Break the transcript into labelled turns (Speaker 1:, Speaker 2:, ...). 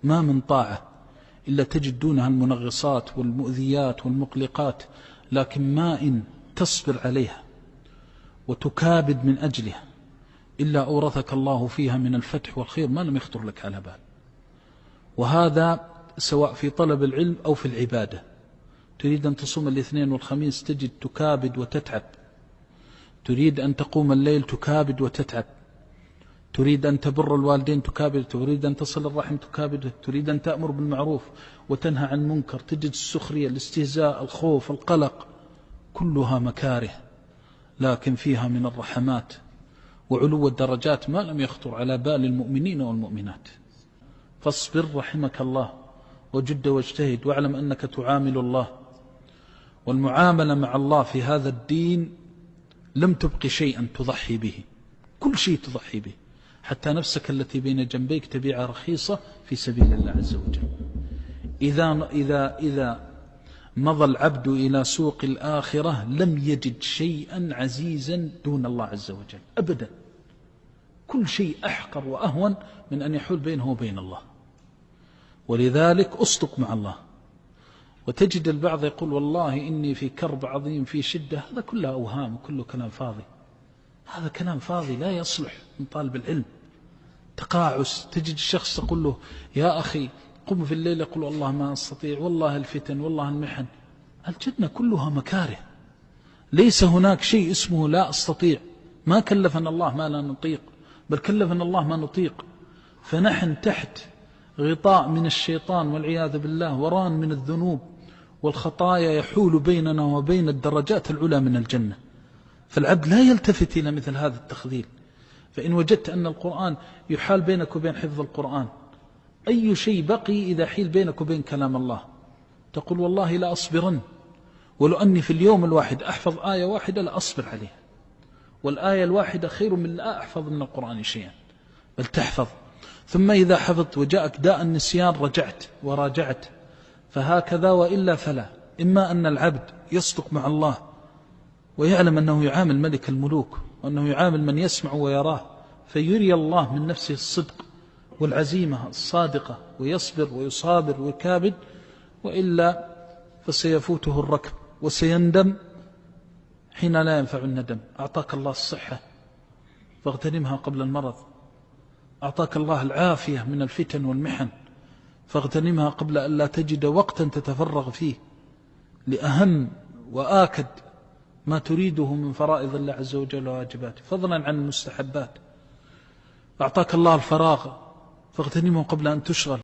Speaker 1: ما من طاعة إلا تجد دونها المنغصات والمؤذيات والمقلقات، لكن ما إن تصبر عليها وتكابد من أجلها إلا أورثك الله فيها من الفتح والخير ما لم يخطر لك على بال. وهذا سواء في طلب العلم أو في العبادة. تريد أن تصوم الاثنين والخميس تجد تكابد وتتعب، تريد أن تقوم الليل تكابد وتتعب، تريد أن تبر الوالدين تكابد، تريد أن تصل الرحم تكابد، تريد أن تأمر بالمعروف وتنهى عن منكر، تجد السخرية، الاستهزاء، الخوف، القلق، كلها مكاره، لكن فيها من الرحمات وعلو الدرجات ما لم يخطر على بال المؤمنين والمؤمنات. فاصبر رحمك الله وجد واجتهد، واعلم أنك تعامل الله، والمعاملة مع الله في هذا الدين لم تبق شيئا تضحي به، كل شيء تضحي به، حتى نفسك التي بين جنبيك تبيعها رخيصة في سبيل الله عز وجل. إذا مضى العبد إلى سوق الآخرة لم يجد شيئا عزيزا دون الله عز وجل أبدا، كل شيء أحقر وأهون من أن يحول بينه وبين الله. ولذلك أصدق مع الله. وتجد البعض يقول والله إني في كرب عظيم في شدة، هذا كله أوهام وكله كلام فاضي، هذا كلام فاضي لا يصلح من طالب العلم. تقاعس، تجد الشخص تقول له يا أخي قم في الليل، يقول والله ما أستطيع، والله الفتن، والله المحن. الجنة كلها مكاره، ليس هناك شيء اسمه لا أستطيع، ما كلفنا الله ما لا نطيق، بل كلفنا الله ما نطيق. فنحن تحت غطاء من الشيطان والعياذ بالله، وران من الذنوب والخطايا يحول بيننا وبين الدرجات العلى من الجنة. فالعبد لا يلتفت إلى مثل هذا التخذيل. فإن وجدت أن القرآن يحال بينك وبين حفظ القرآن، أي شيء بقي إذا حيل بينك وبين كلام الله؟ تقول والله لا أصبرن، ولو أني في اليوم الواحد أحفظ آية واحدة لا أصبر عليها، والآية الواحدة خير من لا أحفظ من القرآن شيئا، بل تحفظ. ثم إذا حفظت وجاءك داء النسيان رجعت وراجعت. فهكذا وإلا فلا. إما أن العبد يصدق مع الله ويعلم أنه يعامل ملك الملوك، وأنه يعامل من يسمع ويراه، فيري الله من نفسه الصدق والعزيمة الصادقة، ويصبر ويصابر ويكابد، وإلا فسيفوته الركب وسيندم حين لا ينفع الندم. أعطاك الله الصحة فاغتنمها قبل المرض، أعطاك الله العافية من الفتن والمحن فاغتنمها قبل أن لا تجد وقتا تتفرغ فيه لأهم وآكد ما تريده من فرائض الله عز وجل وواجباته، فضلا عن المستحبات. أعطاك الله الفراغ فاغتنمه قبل أن تشغل.